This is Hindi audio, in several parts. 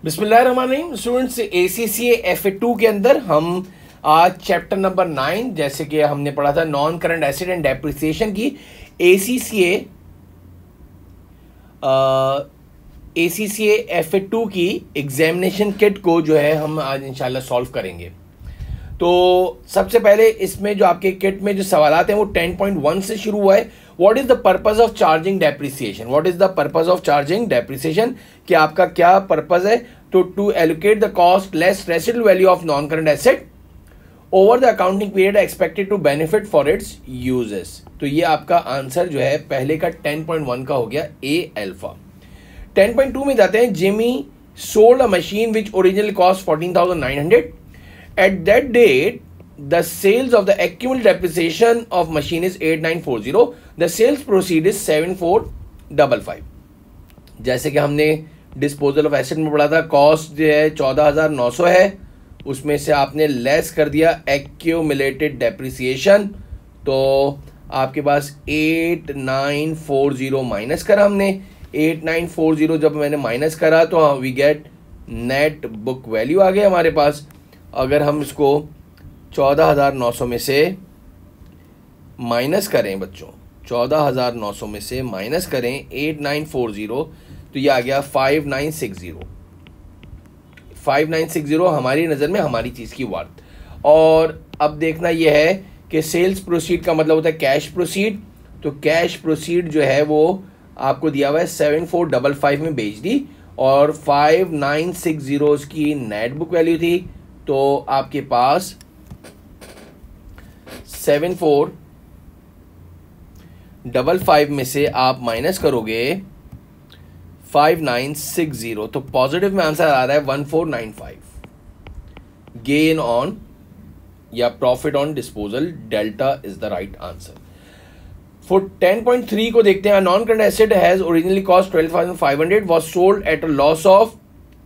बिस्मिल्लाहिर्रहमानिर्रहीम स्टूडेंट्स, ACCA FA2 के अंदर हम आज चैप्टर नंबर 9 जैसे कि हमने पढ़ा था non current asset and depreciation की ACCA FA2 की एग्जामिनेशन किट को जो है हम आज इंशाल्लाह सॉल्व करेंगे। तो सबसे पहले इसमें जो आपके किट में जो सवालात हैं वो 10.1 से शुरू हुआ है। What is the purpose of charging depreciation, what is the purpose of charging depreciation, कि आपका क्या पर्पज है। तो to allocate the cost less residual value of non current asset over the accounting period expected to benefit for its uses. तो ये आपका आंसर जो है पहले का 10.1 का हो गया ए अल्फा। 10.2 में जाते हैं। Jimmy sold a machine which original cost 14,900 at that date. The sales of the accumulated depreciation of machine is 8940. The sales proceed is 7455. जैसे कि हमने डिस्पोजल ऑफ एसेट में पढ़ा था, कॉस्ट जो है 14,900 है, उसमें से आपने लेस कर दिया एक्यूमुलेटेड डेप्रिसिएशन, तो आपके पास 8940 माइनस करा हमने। 8940 जब मैंने माइनस करा तो we get net book value आ गया हमारे पास। अगर हम इसको 14,900 में से माइनस करें बच्चों, 14,900 में से माइनस करें 8940, तो ये आ गया 5960। 5960 हमारी नज़र में हमारी चीज़ की वर्थ। और अब देखना यह है कि सेल्स प्रोसीड का मतलब होता है कैश प्रोसीड। तो कैश प्रोसीड जो है वो आपको दिया हुआ है 7455 में बेच दी, और 5960 की नेट बुक वैल्यू थी। तो आपके पास 7455 में से आप माइनस करोगे 5960, तो पॉजिटिव में आंसर आ रहा है 1495। गेन ऑन या profit on disposal delta is the right answer. For 10.3 को देखते हैं। Non current asset has originally cost 12,500 was sold at a loss of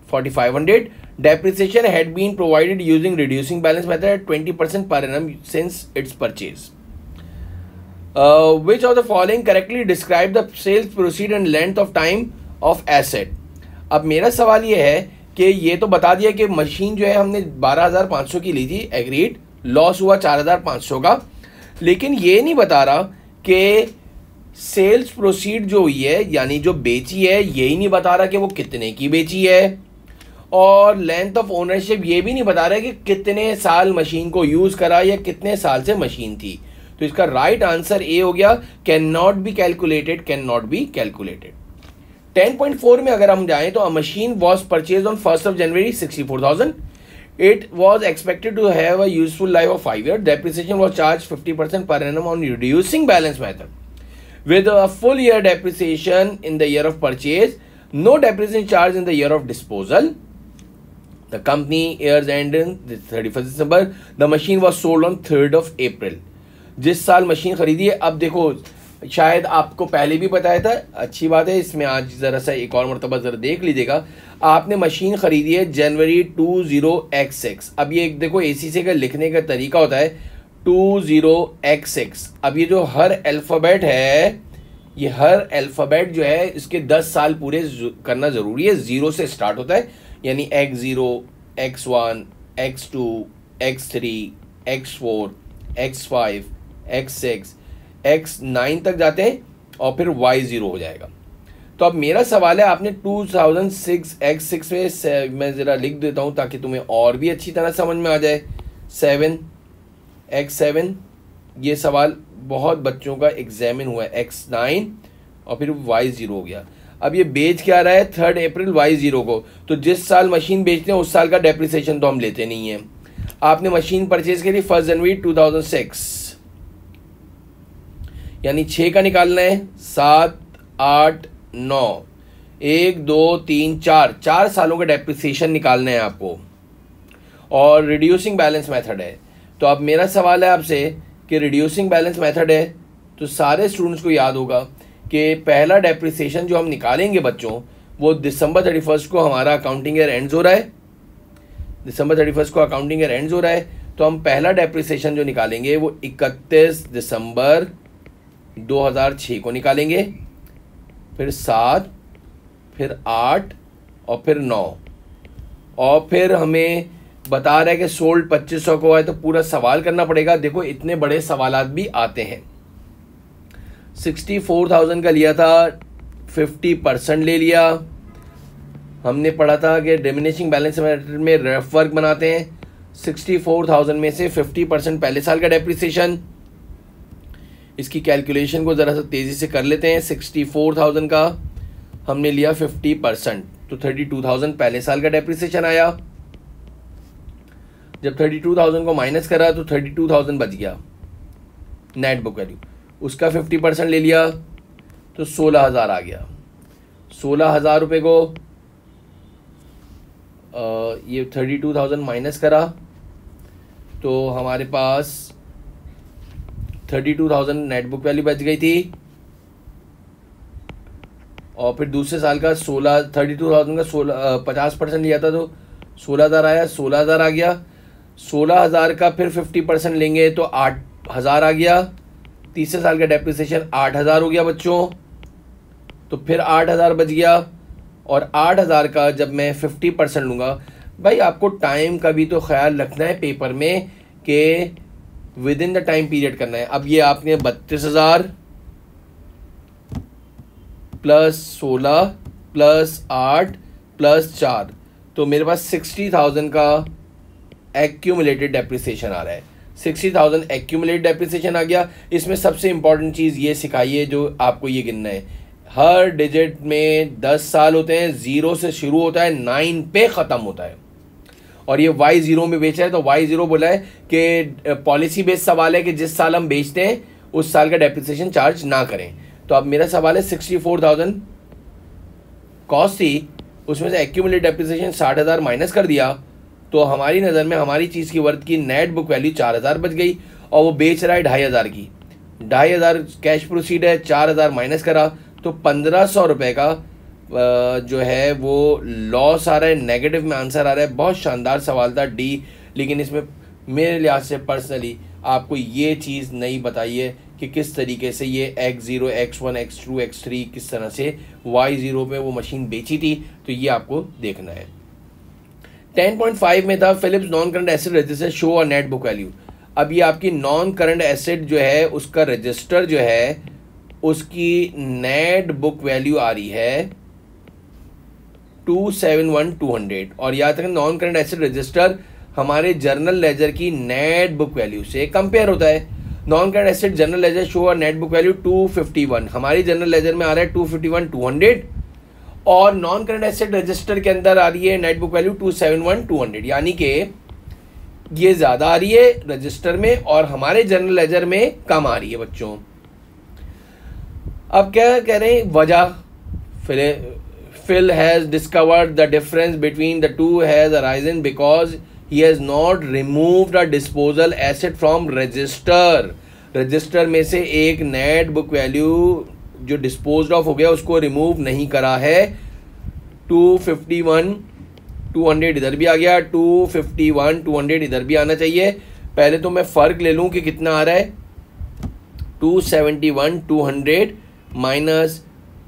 4,500. Depreciation had been provided using reducing balance method at 20% per annum since its purchase. Which of the following correctly describe the sales proceed and length of time of asset? अब मेरा सवाल ये है कि ये तो बता दिया कि मशीन जो है हमने 12,500 की ली थी, एग्रीड, लॉस हुआ 4,500 का, लेकिन ये नहीं बता रहा कि सेल्स प्रोसीड जो हुई है यानी जो बेची है, यही नहीं बता रहा कि वो कितने की बेची है, और लेंथ ऑफ ओनरशिप ये भी नहीं बता रहा है कि कितने साल मशीन को यूज करा या कितने साल से मशीन थी। तो इसका राइट आंसर ए हो गया, can not be calculated, can not be calculated. 10.4 में अगर हम जाएं तो a machine was purchase on 1 January 64,000. It was expected to have a useful life of 5 years. Depreciation was charge 50% per annum on reducing balance method with a full year depreciation in the year of purchase, no depreciation charge in the year of disposal. The company years end in 31st December. The machine was sold on 3rd of April. जिस साल मशीन खरीदी है, अब देखो शायद आपको पहले भी बताया था, अच्छी बात है, इसमें आज ज़रा सा एक और मरतबा ज़रा देख लीजिएगा। आपने मशीन खरीदी है जनवरी 20x6। अब ये देखो ACCA का लिखने का तरीका होता है 20x6। अब ये जो हर अल्फ़ाबेट है, ये हर अल्फ़ाबेट जो है इसके 10 साल पूरे करना ज़रूरी है। 0 से स्टार्ट होता है, यानी x0, x1, x2, x3, x4, x5, x6, x9 तक जाते हैं और फिर y0 हो जाएगा। तो अब मेरा सवाल है, आपने 2006 x6 में मैं ज़रा लिख देता हूँ ताकि तुम्हें और भी अच्छी तरह समझ में आ जाए। 7 x7, ये सवाल बहुत बच्चों का एग्जामिन हुआ है। x9 और फिर y0 हो गया। अब ये बेच क्या रहा है 3rd अप्रैल y0 को, तो जिस साल मशीन बेचते हैं उस साल का डेप्रिसिएशन तो हम लेते नहीं हैं। आपने मशीन परचेज करी 1 जनवरी 2006, यानी 6 का निकालना है, 7, 8, 9, 1, 2, 3, 4 सालों का डेप्रिसिएशन निकालना है आपको, और रिड्यूसिंग बैलेंस मेथड है। तो अब मेरा सवाल है आपसे कि रिड्यूसिंग बैलेंस मेथड है, तो सारे स्टूडेंट्स को याद होगा कि पहला डेप्रिसिएशन जो हम निकालेंगे बच्चों, वो दिसंबर 31 को हमारा अकाउंटिंग ईयर एंड्स हो रहा है। दिसंबर 31 को अकाउंटिंग ईयर एंड्स हो रहा है, तो हम पहला डेप्रिसिएशन जो निकालेंगे वो 31 दिसंबर 2006 को निकालेंगे, फिर 7, फिर 8 और फिर 9। और फिर हमें बता रहा है कि सोल्ड 2500 को है, तो पूरा सवाल करना पड़ेगा। देखो इतने बड़े सवालात भी आते हैं। 64,000 का लिया था, 50% ले लिया। हमने पढ़ा था कि डिमिनिशिंग बैलेंस में रफ वर्क बनाते हैं। 64,000 में से 50% पहले साल का डेप्रिसिएशन। इसकी कैलकुलेशन को ज़रा सा तेज़ी से कर लेते हैं। 64,000 का हमने लिया 50%, तो 32,000 पहले साल का डेप्रिसिएशन आया। जब 32,000 को माइनस करा तो 32,000 बच गया नेट बुक वैल्यू। उसका 50% ले लिया तो 16,000 आ गया। 16,000 रुपये को ये 32,000 माइनस करा तो हमारे पास 32,000 नेट बुक वैल्यू बच गई थी। और फिर दूसरे साल का 32,000 का 50% लिया था तो 16,000 आया, 16,000 आ गया। 16,000 का फिर 50% लेंगे तो 8,000 आ गया। तीसरे साल का डेप्रिसिएशन 8,000 हो गया बच्चों, तो फिर 8,000 बच गया। और 8,000 का जब मैं 50% लूँगा, भाई आपको टाइम का भी तो ख्याल रखना है पेपर में कि with in the time period करना है। अब ये आपने 32,000 प्लस 16 प्लस 8 प्लस 4, तो मेरे पास 60,000 का एक्यूमुलेटेड डेप्रिसिएशन आ रहा है। 60,000 एक्यूमुलेटेड डेप्रिसिएशन आ गया। इसमें सबसे इंपॉर्टेंट चीज़ ये सिखाइए जो आपको ये गिनना है। हर डिजिट में 10 साल होते हैं, 0 से शुरू होता है, 9 पे ख़त्म होता है। और ये Y0 में बेचा है तो Y0 बोला है कि पॉलिसी बेस्ड सवाल है कि जिस साल हम बेचते हैं उस साल का डेप्रिसिएशन चार्ज ना करें। तो अब मेरा सवाल है 64,000 कॉस्ट थी, उसमें से एक्यूमुलेटेड डेप्रिसिएशन 60,000 माइनस कर दिया, तो हमारी नज़र में हमारी चीज़ की वर्थ की नेट बुक वैल्यू 4,000 बच गई। और वो बेच रहा है 2,500 की। 2,500 कैश प्रोसीड है, 4,000 माइनस करा तो 1,500 रुपये का जो है वो लॉस आ रहा है, नेगेटिव में आंसर आ रहा है। बहुत शानदार सवाल था डी, लेकिन इसमें मेरे लिहाज से पर्सनली आपको ये चीज़ नहीं बताई है कि किस तरीके से ये X0, X1, X2, X3 किस तरह से Y0 में वो मशीन बेची थी, तो ये आपको देखना है। 10.5 में था Philips non current asset register show और नेट बुक वैल्यू। अब ये आपकी नॉन करंट एसेट जो है उसका रजिस्टर जो है उसकी नेट बुक वैल्यू आ रही है 271,200। और याद रखें नॉन करंट एसेट रजिस्टर हमारे जर्नल लेजर की नेट बुक वैल्यू से कंपेयर होता है। Non current asset journal ledger show और नेट बुक वैल्यू 251, हमारी जर्नल लेजर में आ रहा है 251,200। और नॉन करंट एसेट रजिस्टर के अंदर आ रही है नेट बुक वैल्यू 271,200, यानी कि ये ज़्यादा आ रही है रजिस्टर में और हमारे जर्नल लेजर में कम आ रही है बच्चों। अब क्या कह रहे हैं वजह, Phil has discovered the difference between the two has arisen because he has not removed a disposal asset from register। Register में से एक नेट बुक वैल्यू जो डिस्पोज्ड ऑफ हो गया उसको रिमूव नहीं करा है। 251,200 इधर भी आ गया, 251,200 इधर भी आना चाहिए। पहले तो मैं फ़र्क ले लूँ कि कितना आ रहा है। 271,200 माइनस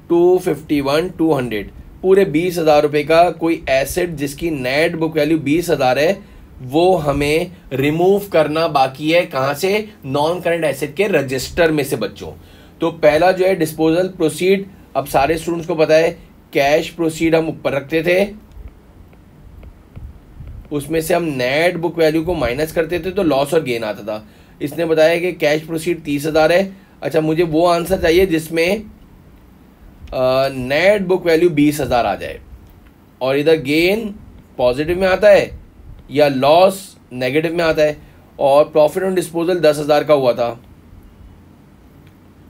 251,200, पूरे 20,000 रुपये का कोई एसेट जिसकी नेट बुक वैल्यू 20,000 है वो हमें रिमूव करना बाकी है। कहाँ से? नॉन करंट एसेट के रजिस्टर में से बच्चों। तो पहला जो है डिस्पोजल प्रोसीड, अब सारे स्टूडेंट्स को पता है कैश प्रोसीड हम ऊपर रखते थे, उसमें से हम नेट बुक वैल्यू को माइनस करते थे तो लॉस और गेन आता था। इसने बताया कि कैश प्रोसीड 30,000 है। अच्छा, मुझे वो आंसर चाहिए जिसमें नेट बुक वैल्यू 20,000 आ जाए और इधर गेन पॉजिटिव में आता है या लॉस नेगेटिव में आता है। और प्रॉफिट ऑन डिस्पोजल 10,000 का हुआ था,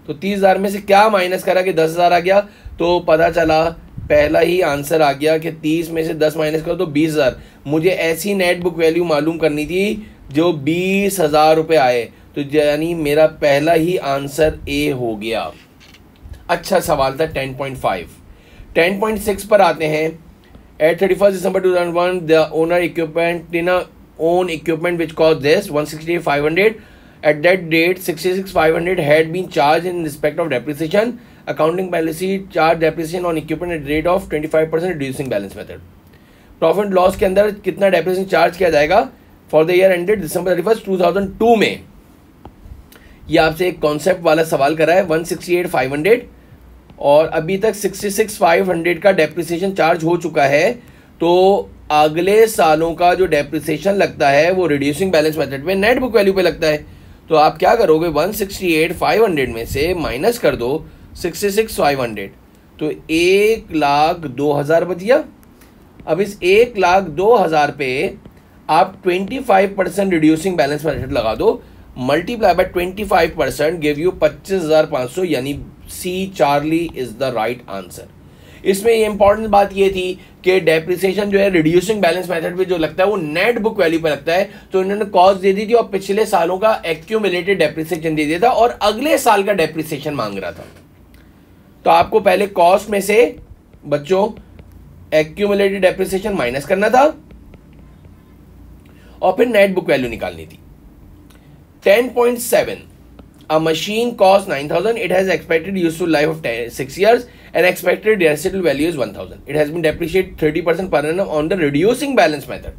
तो 30,000 में से क्या माइनस करा कि 10,000 आ गया, तो पता चला पहला ही आंसर आ गया कि 30 में से 10 माइनस करो तो 20,000। मुझे ऐसी नेट बुक वैल्यू मालूम करनी थी जो 20,000 रुपये आए, तो यानी मेरा पहला ही आंसर ए हो गया। अच्छा सवाल था 10.5। 10.6 पर आते हैं। At 31 December 2001 the owner equipment in own equipment which cost this 168,500। At that date 66,500 had been charged in respect of depreciation. Accounting policy charge depreciation on equipment at rate of 25% reducing balance method। Profit loss के अंदर कितना डेप्रिसिएशन चार्ज किया जाएगा फॉर द ईयर एंडेड दिसंबर 31 2002 में। ये आपसे एक कॉन्सेप्ट वाला सवाल करा है 168,500 और अभी तक 66,500 का डेप्रिसिएशन चार्ज हो चुका है। तो अगले सालों का जो डेप्रिसिएशन लगता है वो रिड्यूसिंग बैलेंस मेथड में नेट बुक वैल्यू पे लगता है। तो आप क्या करोगे, 168,500 में से माइनस कर दो 66,500, तो 1,02,000 बच गया। अब इस 1,02,000 पे आप 25% रिड्यूसिंग बैलेंस मेथड लगा दो, मल्टीप्लाई बाय 25% गिव यू 25,500, यानी C Charlie is the right answer. इसमें ये इंपॉर्टेंट बात ये थी कि डेप्रिसिएशन जो है रिड्यूसिंग बैलेंस मेथड पे जो लगता है वो नेट बुक वैल्यू पे लगता है। तो इन्होंने कॉस्ट दे दी थी और पिछले सालों का एक्यूमुलेटेड डेप्रिसिएशन दे दिया था और अगले साल का डेप्रिसिएशन मांग रहा था। तो आपको पहले कॉस्ट में से बच्चों एक्यूमुलेटेड डेप्रिसिएशन माइनस करना था और फिर नेट बुक वैल्यू निकालनी थी। 10.7 A machine costs 9,000. It has expected useful life of 6 years and expected residual value is 1,000. It has been depreciated 30% per annum on the reducing balance method.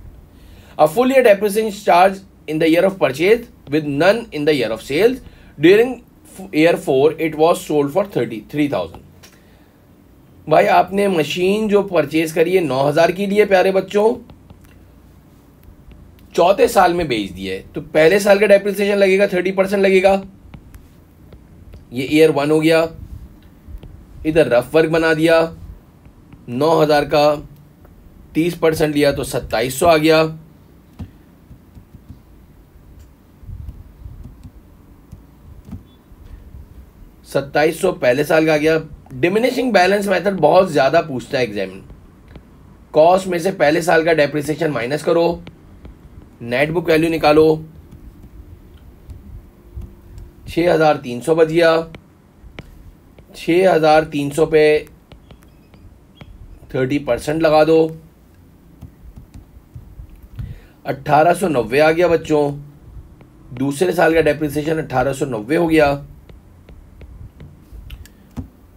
A full year depreciation is charged in the year of purchase with none in the year of sales. During year 4, it was sold for 33,000. भाई आपने मशीन जो परचेज करी है 9,000 की लिए प्यारे बच्चों, चौथे साल में बेच दिया है, तो पहले साल का डेप्रिसिएशन लगेगा 30% लगेगा। ये ईयर 1 हो गया। इधर रफ वर्क बना दिया, 9,000 का 30% लिया तो 2,700 आ गया। $2,700 पहले साल का आ गया। डिमिनिशिंग बैलेंस मेथड बहुत ज्यादा पूछता है एग्जाम में। कॉस्ट में से पहले साल का डेप्रिसिएशन माइनस करो, नेट बुक वैल्यू निकालो, 6,300 बच गया। 6,300 पे 30% लगा दो, 1,890 आ गया बच्चों। दूसरे साल का डेप्रिसिएशन 1,890 हो गया।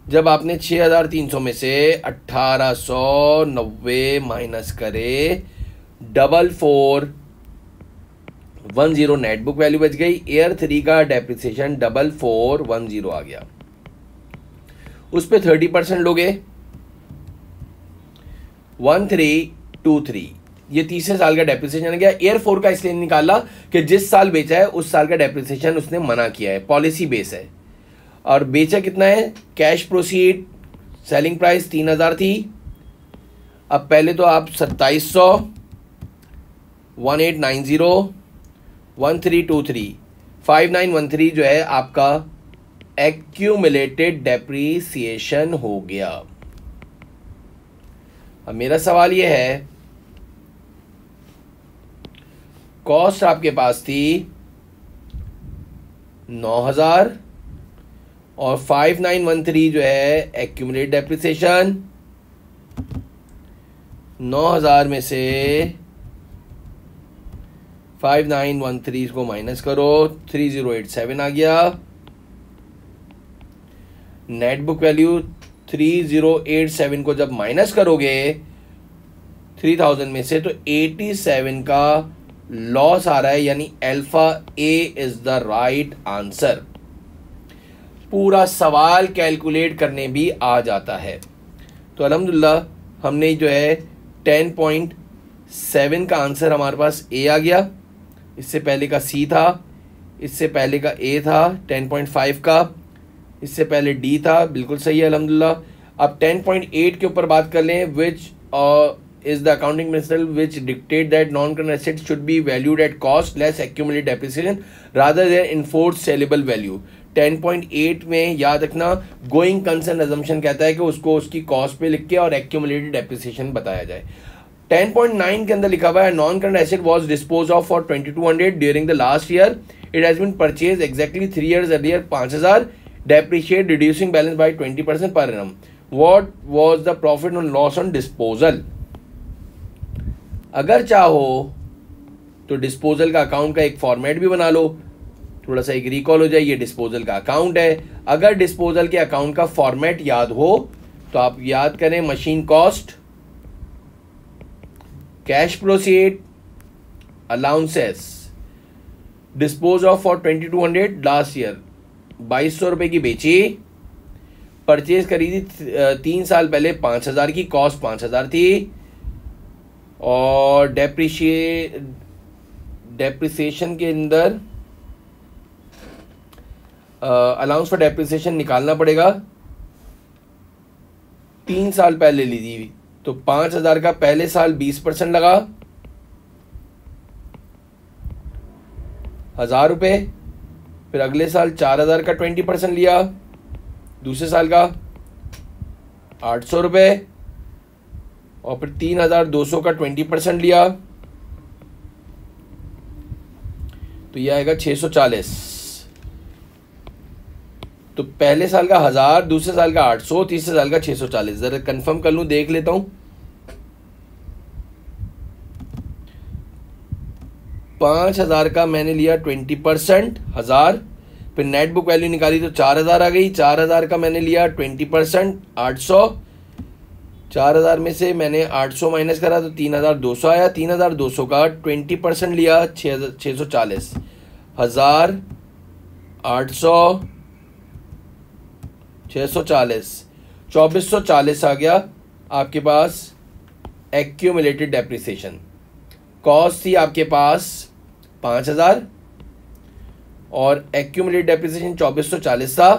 जब आपने 6,300 में से 1,890 माइनस करे 4,410 नेट बुक वैल्यू बच गई। ईयर 3 का डेप्रिसिएशन 4,410 आ गया। उस पे 30% लोगे 1,323। ये तीसरे साल का डेप्रिसिएशन आ गया। ईयर 4 का इसलिए निकाला कि जिस साल बेचा है उस साल का डेप्रिसिएशन उसने मना किया है, पॉलिसी बेस है। और बेचा कितना है, कैश प्रोसीड सेलिंग प्राइस 3,000 थी। अब पहले तो आप 2,700 1,890 1,323 5,913 जो है आपका एक्यूमुलेटेड डेप्रिसिएशन हो गया। अब मेरा सवाल यह है, कॉस्ट आपके पास थी 9,000 और 5,913 जो है एक्यूमुलेटेड डेप्रिसिएशन। 9,000 में से 5,913 को माइनस करो, 3,087 आ गया। नेट बुक वैल्यू 3,087 को जब माइनस करोगे 3,000 में से तो 87 का लॉस आ रहा है, यानी alpha A is the right answer. पूरा सवाल कैलकुलेट करने भी आ जाता है। तो अल्हम्दुलिल्लाह हमने जो है 10.7 का आंसर हमारे पास ए आ गया। इससे पहले का सी था, इससे पहले का ए था 10.5 का, इससे पहले डी था, बिल्कुल सही है अल्हम्दुलिल्लाह। अब 10.8 के ऊपर बात कर लें, विच is the accounting principle which dictate that non-current assets should be valued at cost less accumulated depreciation rather than enforced sellable value। 10.8 में याद रखना गोइंग कंसर्न assumption कहता है कि उसको उसकी कॉस्ट पे लिख के और accumulated depreciation बताया जाए। 10.9 के अंदर लिखा हुआ है non current asset was dispose of for 2,200 during the last year, it has been purchase exactly 3 years earlier 5,000, depreciate reducing balance by 20% per annum. What was the profit on loss on disposal. अगर चाहो तो डिस्पोजल का अकाउंट का एक फॉर्मेट भी बना लो, थोड़ा सा एक रिकॉल हो जाए, ये डिस्पोजल का अकाउंट है। अगर डिस्पोजल के अकाउंट का फॉर्मेट याद हो तो आप याद करें, machine cost cash proceed, allowances dispose of for 2200 last year, 2200 रुपये की बेची, परचेज करी थी 3 साल पहले 5000 की, कॉस्ट 5000 थी, और डेप्रिसिएशन के अंदर अलाउंस फॉर डेप्रिसिएशन निकालना पड़ेगा, 3 साल पहले ली थी, तो 5000 का पहले साल 20% लगा, 1000 रुपये, फिर अगले साल 4000 का 20% लिया, दूसरे साल का 800 रुपये, और फिर 3200 का 20% लिया, तो यह आएगा 640। तो पहले साल का 1000, दूसरे साल का 800, तीसरे साल का 640। जरा कंफर्म कर लूं, देख लेता हूं। 5000 का मैंने लिया 20%, 1000, फिर नेट बुक वैल्यू निकाली तो 4000 आ गई, 4000 का मैंने लिया 20%, 800, 4000 में से मैंने 800 माइनस करा तो 3200 आया, 3200 का 20% लिया 640, 1000, 800, 640, 2440 आ गया आपके पास एक्यूमुलेटेड डेप्रिसिएशन। कॉस्ट थी आपके पास 5000 और एक्यूमुलेटेड डेप्रिसिएशन 2440 था।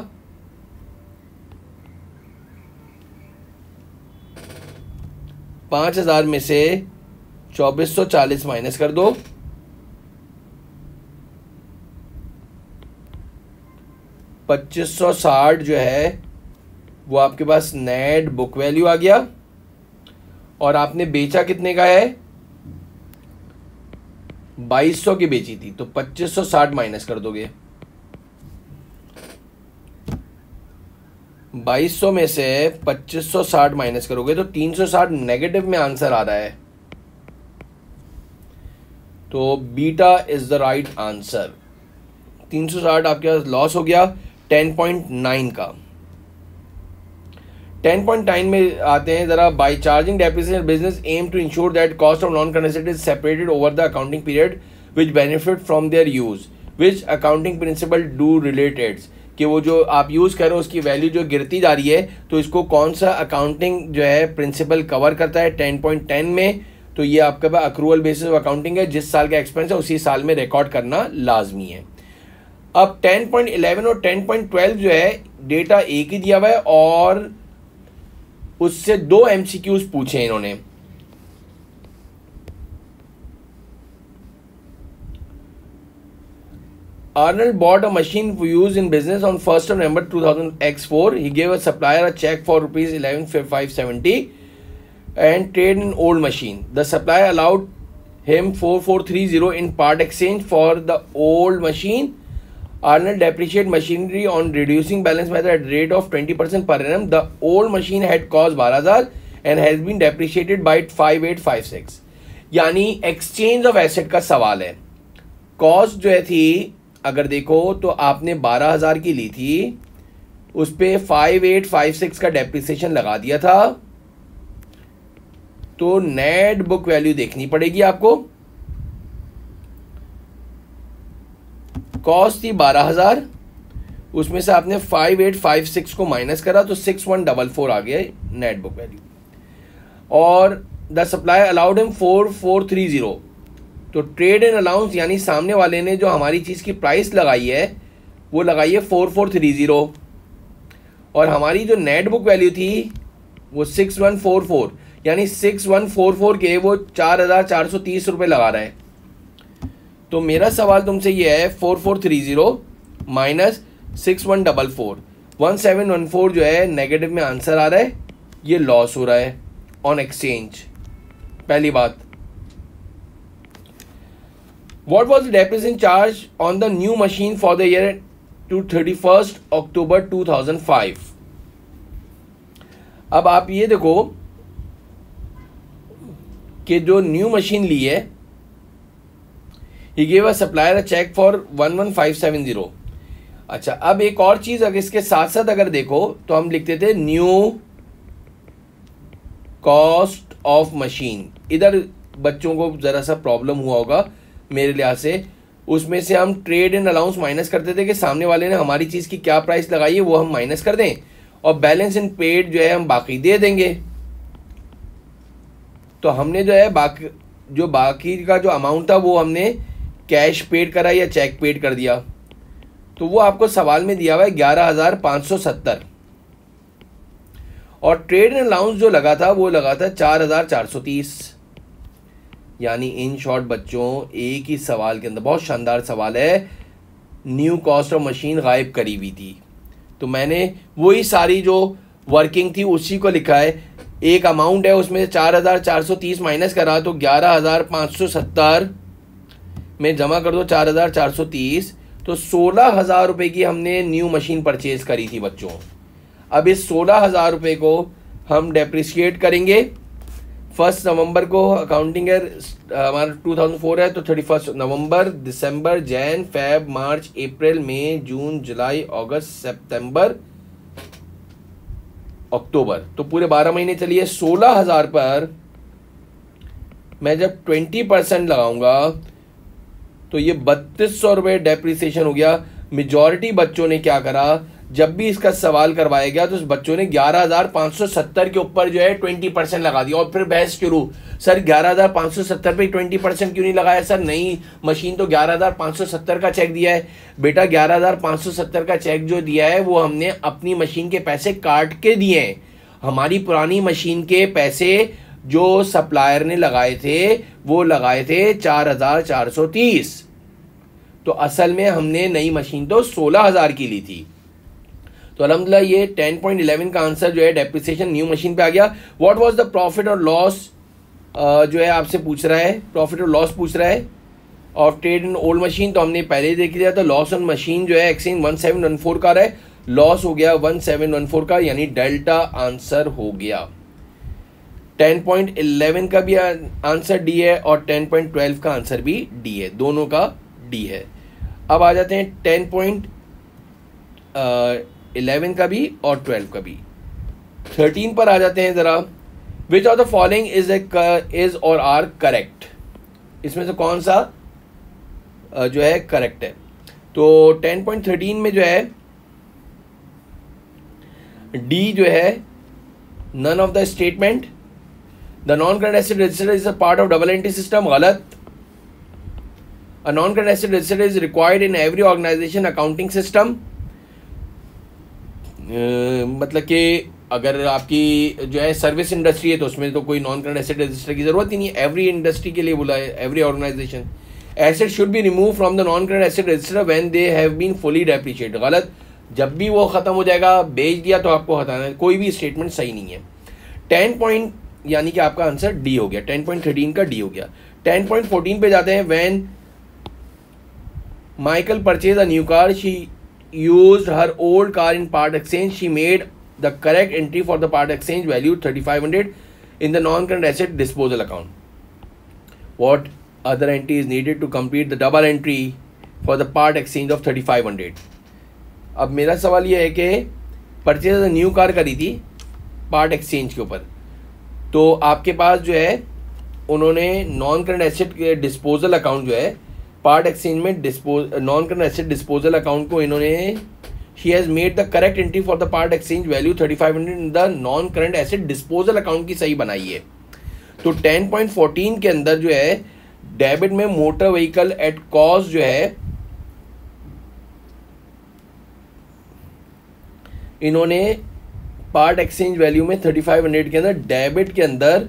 $5000 में से 2440 माइनस कर दो, 2560 जो है वो आपके पास नेट बुक वैल्यू आ गया, और आपने बेचा कितने का है, 2200 की बेची थी, तो 2560 माइनस कर दोगे, 2200 में से 2560 माइनस करोगे तो 360 नेगेटिव में आंसर आ रहा है, तो beta is the right answer. 360 आपके पास लॉस हो गया 10.9 का। 10.9 में आते हैं जरा। By charging depreciation business aim to insure that cost of non condensate is separated over the accounting period which benefit from their use, which accounting principle do related, कि वो जो आप यूज़ कर रहे हो उसकी वैल्यू जो गिरती जा रही है, तो इसको कौन सा अकाउंटिंग जो है प्रिंसिपल कवर करता है 10.10 में। तो ये आपका अक्रूवल बेसिस ऑफ अकाउंटिंग है, जिस साल का एक्सपेंस है उसी साल में रिकॉर्ड करना लाजमी है। अब 10.11 और 10.12 जो है डेटा एक ही दिया हुआ है और उससे 2 MCQs पूछे इन्होंने। Arnold bought a machine for use in business on 1st of November 2000X4. He gave a supplier a check for rupees 11,570 and trade an old machine. The supplier allowed him 4,430 in part exchange for the old machine. Arnold depreciated machinery on reducing balance method at rate of 20% per annum. The old machine had cost 12,000 and has been depreciated by 5,856. यानी एक्सचेंज ऑफ एसेट का सवाल है। कॉस्ट जो है थी अगर देखो तो आपने 12,000 की ली थी, उस पे 5,856 का डेप्रिसिएशन लगा दिया था, तो नेट बुक वैल्यू देखनी पड़ेगी आपको। कॉस्ट थी 12,000, उसमें से आपने 5,856 को माइनस करा तो 6,144 आ गया नेट बुक वैल्यू। और द सप्लायर अलाउड हिम 4,430, तो ट्रेड एंड अलाउंस यानी सामने वाले ने जो हमारी चीज़ की प्राइस लगाई है वो लगाई है 4,430, और हमारी जो नेट बुक वैल्यू थी वो 6,144, यानी 6,144 के वो 4,430 रुपये लगा रहा है। तो मेरा सवाल तुमसे ये है 4,430 माइनस 6,144, 1,714 जो है नेगेटिव में आंसर आ रहा है, ये लॉस हो रहा है ऑन एक्सचेंज। पहली बात, what was the depreciation charge on the new machine for the year to 31st October 2005? अब आप ये देखो कि जो न्यू मशीन ली है, he gave a supplier a check for 11,570। अच्छा, अब एक और चीज अगर इसके साथ साथ अगर देखो तो हम लिखते थे न्यू कॉस्ट ऑफ मशीन, इधर बच्चों को ज़रा सा प्रॉब्लम हुआ होगा मेरे लिहाज से, उसमें से हम ट्रेड इन अलाउंस माइनस करते थे कि सामने वाले ने हमारी चीज़ की क्या प्राइस लगाई है वो हम माइनस कर दें और बैलेंस इन पेड जो है हम बाकी दे देंगे। तो हमने जो है बाकी का जो अमाउंट था वो हमने कैश पेड करा या चेक पेड कर दिया। तो वो आपको सवाल में दिया हुआ है 11,570 और ट्रेड इन अलाउंस जो लगा था वो लगा था 4,430। यानी इन शॉर्ट बच्चों एक ही सवाल के अंदर, बहुत शानदार सवाल है, न्यू कॉस्ट ऑफ मशीन गायब करी हुई थी। तो मैंने वही सारी जो वर्किंग थी उसी को लिखा है। एक अमाउंट है उसमें 4,430 माइनस करा तो 11,570 में जमा कर दो 4,430, तो 16,000 रुपये की हमने न्यू मशीन परचेज करी थी बच्चों। अब इस 16,000 रुपये को हम डेप्रिशिएट करेंगे। 1 नवंबर को अकाउंटिंग ईयर हमारा 2004 है, तो 31 नवंबर, दिसंबर, जैन, फेब, मार्च, अप्रैल, मई, जून, जुलाई, अगस्त, सितंबर, अक्टूबर, तो पूरे 12 महीने चलिए। 16,000 पर मैं जब 20% लगाऊंगा तो ये 3,200 रुपये डेप्रिसिएशन हो गया। मेजॉरिटी बच्चों ने क्या करा, जब भी इसका सवाल करवाया गया तो उस बच्चों ने 11,570 के ऊपर जो है 20% लगा दिया और फिर बहस शुरू, सर 11,570 पे 20% क्यों नहीं लगाया सर, नई मशीन तो 11,570 का चेक दिया है। बेटा 11,570 का चेक जो दिया है वो हमने अपनी मशीन के पैसे काट के दिए हैं। हमारी पुरानी मशीन के पैसे जो सप्लायर ने लगाए थे वो लगाए थे 4,430, तो असल में हमने नई मशीन तो 16,000 की ली थी। तो अल्हम्दुलिल्लाह ये 10.11 का आंसर जो है डेप्रिसिएशन न्यू मशीन पे आ गया। व्हाट वाज द प्रॉफिट और लॉस जो है आपसे पूछ रहा है, प्रॉफिट और लॉस पूछ रहा है। और ट्रेड इन ओल्ड मशीन तो हमने पहले ही देख लिया, तो लॉस ऑन मशीन जो है एक्सचेंज 1714 का रहा है, लॉस हो गया 1714 का, यानी डेल्टा आंसर हो गया। 10.11 का भी आंसर डी है और 10.12 का आंसर भी डी है, दोनों का डी है। अब आ जाते हैं 10.11 का भी और 12 का भी। 13 पर आ जाते हैं ज़रा। Which of the following is और आर करेक्ट, इसमें से कौन सा जो है करेक्ट है। तो 10.13 में जो है डी जो है none of the statement, the non current asset register is a part of double entry system, गलत। A non current asset register is required in every organisation accounting system. मतलब कि अगर आपकी जो है सर्विस इंडस्ट्री है तो उसमें तो कोई नॉन करंट एसेट रजिस्टर की जरूरत ही नहीं है, एवरी इंडस्ट्री के लिए बोला है, every organization. Asset should be remove from the non current asset register when they have been fully depreciate, गलत। जब भी वो खत्म हो जाएगा, बेच दिया तो आपको हटाना है, कोई भी स्टेटमेंट सही नहीं है। 10 यानी कि आपका आंसर डी हो गया, 10.13 का डी हो गया। 10.14 पे जाते हैं। When Michael purchase a new car, she used her old car in part exchange, she made the correct entry for the part exchange value 3,500 in the non-current asset disposal account. What other entry is needed to complete the double entry for the part exchange of 3,500? अब मेरा सवाल ये है कि परचेज न्यू कार करी थी पार्ट एक्सचेंज के ऊपर, तो आपके पास जो है उन्होंने non current asset disposal account जो है पार्ट एक्सचेंज में non current asset disposal account को इन्होंने she has made the correct entry for the part exchange value 3,500 in the non current asset disposal account की सही बनाई है। तो 10.14 के अंदर जो है डेबिट में मोटर व्हीकल एट कॉस्ट जो है इन्होंने पार्ट एक्सचेंज वैल्यू में 3,500 के अंदर डेबिट के अंदर,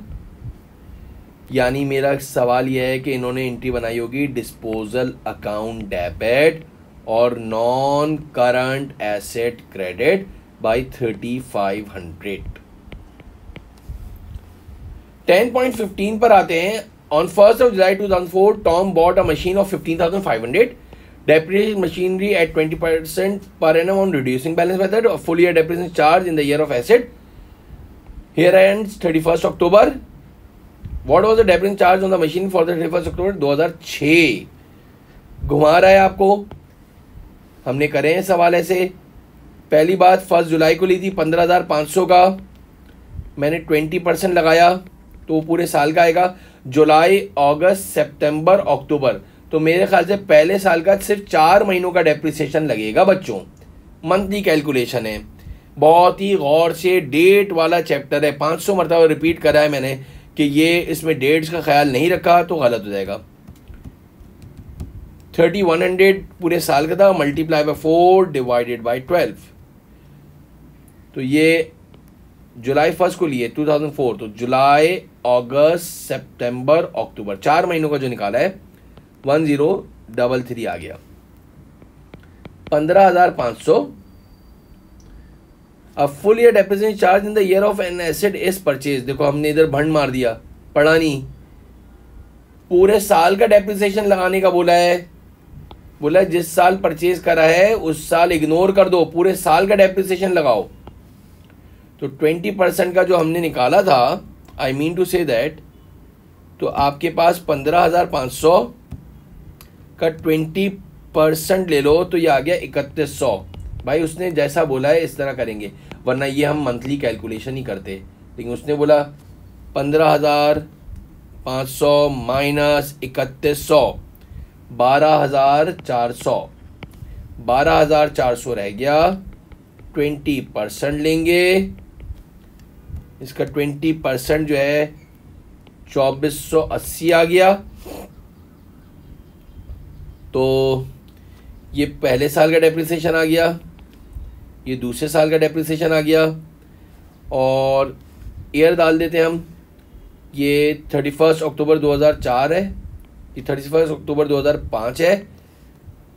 यानी मेरा सवाल यह है कि इन्होंने एंट्री बनाई होगी डिस्पोजल अकाउंट डेबिट और non current asset credit by 3,500। 10.15 पर आते हैं। On 1 July 2004 Tom bought a machine of 15,500, depreciate machinery at 20% per annum on reducing balance method, or full year depreciation charge in the year of asset. Here ends 31st October. What was the depreciation charge on the machine for the 31st October 2006? घुमा रहा है आपको, हमने करे हैं सवाल ऐसे। पहली बात 1 जुलाई को ली थी 15,500 का, मैंने 20% लगाया तो वो पूरे साल का आएगा। जुलाई, अगस्त, सितंबर, अक्टूबर, तो मेरे ख्याल से पहले साल का सिर्फ 4 महीनों का डेप्रिसिएशन लगेगा बच्चों। मंथली कैलकुलेशन है, बहुत ही गौर से डेट वाला चैप्टर है, 500 मरतबा रिपीट करा है मैंने कि ये इसमें डेट्स का ख्याल नहीं रखा तो गलत हो जाएगा। 3100 पूरे साल का था, मल्टीप्लाई बाय 4 डिवाइडेड बाय 12, तो ये जुलाई 1 को लिए 2004, तो जुलाई, अगस्त, सितंबर, अक्टूबर, 4 महीनों का जो निकाला है 1033 आ गया, 15,500। अब full year depreciation charge in the year of an asset is purchase, देखो हमने इधर भंड मार दिया, पढ़ा नहीं, पूरे साल का डेप्रिसिएशन लगाने का बोला है, बोला जिस साल परचेज करा है उस साल इग्नोर कर दो, पूरे साल का डेप्रिसिएशन लगाओ। तो 20% का जो हमने निकाला था, I mean to say that, तो आपके पास 15,500 का 20% ले लो तो ये आ गया 3100। भाई उसने जैसा बोला है इस तरह करेंगे, वरना ये हम मंथली कैलकुलेशन ही करते, लेकिन उसने बोला 15,500 माइनस 3100, 12,400, 12,400 रह गया, 20% लेंगे, इसका 20% जो है 2480 आ गया। तो ये पहले साल का डेप्रिसिएशन आ गया, ये दूसरे साल का डेप्रिसिएशन आ गया, और ईयर डाल देते हैं हम, ये 31 अक्टूबर 2004 है, ये 31 अक्टूबर 2005 है,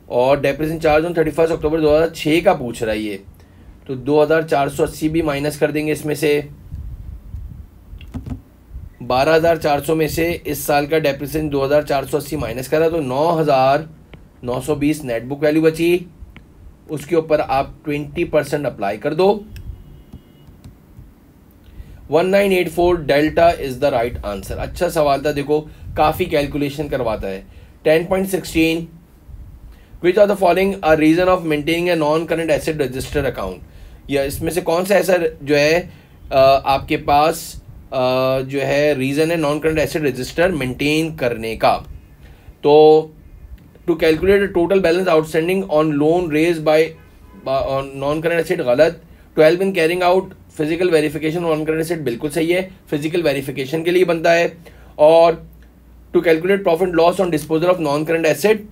और डेप्रिसिएशन चार्ज ऑन 31 अक्टूबर 2006 का पूछ रहा है ये, तो 2480 भी माइनस कर देंगे इसमें से, 12,400 में से इस साल का डेप्रिसिएशन 2,480 माइनस करा तो 9,920 नेट बुक वैल्यू बची, उसके ऊपर आप 20% अप्लाई कर दो। 1984 delta is the right answer. अच्छा सवाल था, देखो काफ़ी कैलकुलेशन करवाता है। 10.16 which are the following a reason of maintaining a non current asset register account, या इसमें से कौन सा ऐसा जो है आपके पास जो है रीज़न है non current asset register maintain करने का। तो to calculate total balance outstanding on loan raise by on non current asset गलत, to help in carrying out physical verification non current asset बिल्कुल सही है, फिजिकल वेरिफिकेशन के लिए बनता है। और to calculate profit loss on disposal of non current asset,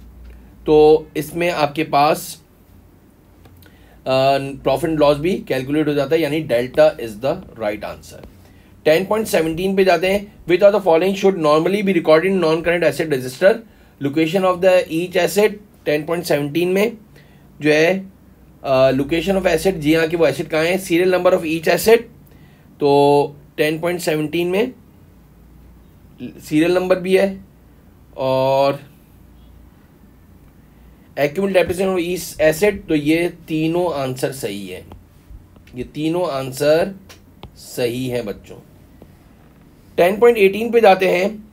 तो इसमें आपके पास प्रॉफिट लॉस भी कैलकुलेट हो जाता है, यानी delta is the right answer. 10.17 पे जाते हैं, which are the following should normally be recorded in non current asset register, location of the each asset. 10.17 में जो है लोकेशन ऑफ एसेट, जी हाँ कि वो एसेट कहाँ है, serial number of each asset, तो 10.17 में सीरियल नंबर भी है, और accumulated depreciation of each asset, तो ये तीनों आंसर सही है, ये तीनों आंसर सही है बच्चों। 10.18 पे जाते हैं,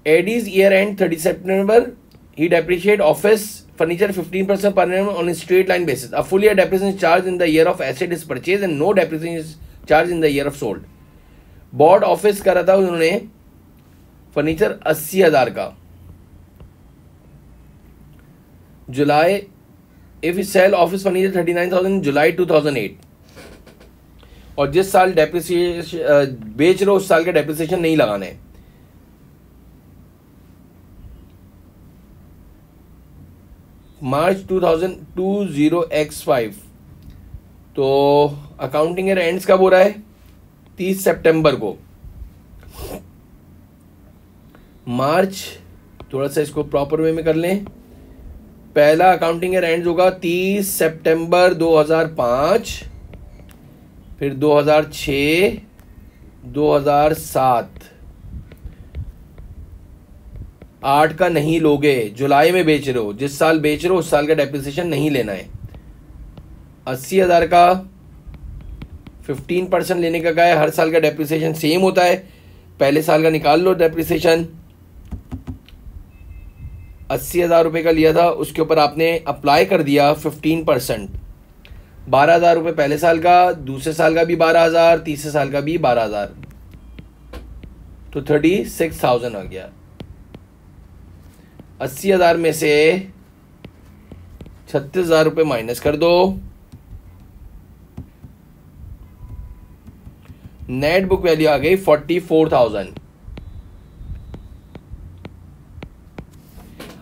एडीज ईयर एंड 30 सितंबर he depreciate office furniture 15% per annum on straight line basis, a full year depreciation charge in the year of asset is purchase and no depreciation charge in the year of sold. Bought office करा था उन्होंने फर्नीचर 80,000 का, जुलाई, if you sell office furniture 39,000 July 2008, और जिस साल डेप्रिसिएशन बेच रहे हो उस साल का डेप्रिसिएशन नहीं लगाना है। मार्च 2020x5, तो अकाउंटिंग ईयर एंड्स कब हो रहा है, 30 सितंबर को। मार्च, थोड़ा सा इसको प्रॉपर वे में कर लें, पहला अकाउंटिंग ईयर एंड्स होगा 30 सितंबर 2005, फिर 2006, 2007, 8 का नहीं लोगे, जुलाई में बेच रहे हो, जिस साल बेच रहे हो उस साल का डेप्रिसिएशन नहीं लेना है। 80,000 का 15% लेने का कहा है, हर साल का डेप्रिसिएशन सेम होता है, पहले साल का निकाल लो डेप्रिसिएशन। 80,000 रुपये का लिया था, उसके ऊपर आपने अप्लाई कर दिया 15%, 12,000 रुपये पहले साल का, दूसरे साल का भी 12,000, तीसरे साल का भी 12,000। तो 36,000 आ गया। 80,000 में से 36,000 रुपये माइनस कर दो, नेट बुक वैल्यू आ गई 44,000।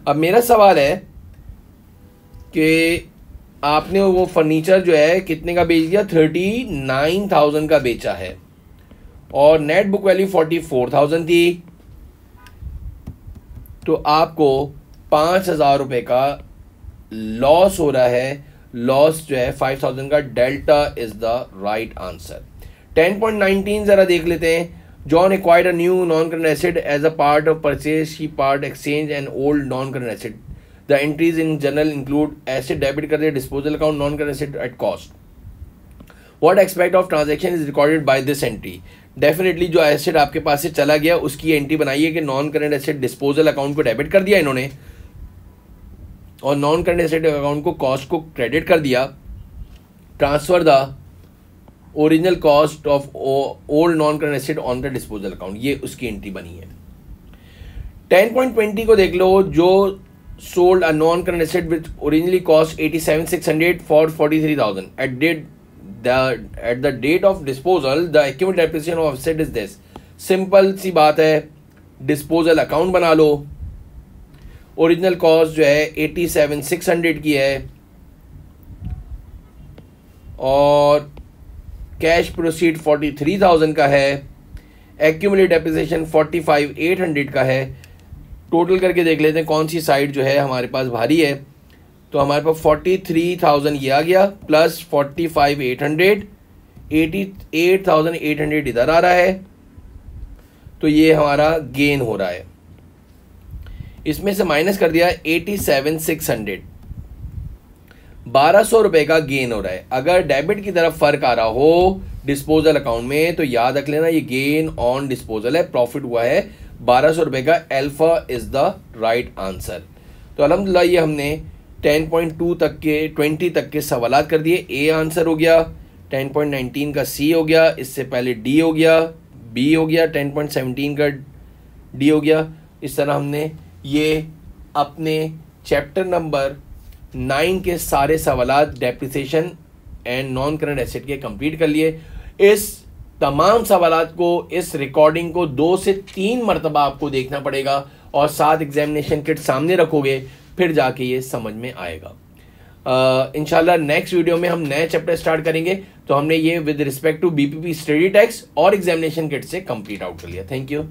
अब मेरा सवाल है कि आपने वो फर्नीचर जो है कितने का बेच दिया, 39,000 का बेचा है और नेट बुक वैल्यू 44,000 थी, तो आपको 5,000 रुपये का लॉस हो रहा है। लॉस जो है 5,000 का, delta is the right answer. 10.19 जरा देख लेते हैं। John acquired a new non current asset as a part of purchase, he part exchange an old non current asset. The entries in general include asset debit कर दिया, disposal account, non current asset at cost. What expect of transaction is recorded by this entry. Definitely जो एसेट आपके पास से चला गया उसकी एंट्री बनाइए कि non current asset disposal account को डेबिट कर दिया इन्होंने और नॉन करंट एसेट अकाउंट को कॉस्ट को क्रेडिट कर दिया। Transfer the original cost of old non current asset on the disposal account, ये उसकी एंट्री बनी है। 10.20 को देख लो। जो sold a non current asset which originally cost 87,600 for 43,000 at the date of disposal the accumulated depreciation of asset is this। Simple सी बात है, डिस्पोजल अकाउंट बना लो। ओरिजिनल कॉस्ट जो है 87,600 की है और कैश प्रोसीड 43,000 का है, एक्यूमुलेटेड डेप्रिसिएशन 45,800 का है। टोटल करके देख लेते हैं कौन सी साइड जो है हमारे पास भारी है। तो हमारे पास 43,000 ये आ गया प्लस 45,800, 88,800 इधर आ रहा है, तो ये हमारा गेन हो रहा है। इसमें से माइनस कर दिया 87,600, 1,200 रुपए का गेन हो रहा है। अगर डेबिट की तरफ फर्क आ रहा हो डिस्पोजल अकाउंट में तो याद रख लेना ये गेन ऑन डिस्पोजल है, प्रॉफिट हुआ है 1,200 रुपए का। Alpha is the right answer. तो अल्हम्दुलिल्लाह ये हमने 10.2 तक के 20 तक के सवालात कर दिए। ए आंसर हो गया, 10.19 का सी हो गया, इससे पहले डी हो गया, बी हो गया, 10.17 का डी हो गया। इस तरह हमने ये अपने चैप्टर नंबर 9 के सारे सवालात depreciation and non current asset के कंप्लीट कर लिए। इस तमाम सवालात को, इस रिकॉर्डिंग को 2 से 3 मरतबा आपको देखना पड़ेगा और साथ एग्जामिनेशन किट सामने रखोगे, फिर जाके ये समझ में आएगा। इंशाल्लाह नेक्स्ट वीडियो में हम नए चैप्टर स्टार्ट करेंगे। तो हमने ये with respect to BPP study text और एग्जामिनेशन किट से कंप्लीट आउट कर लिया। Thank you.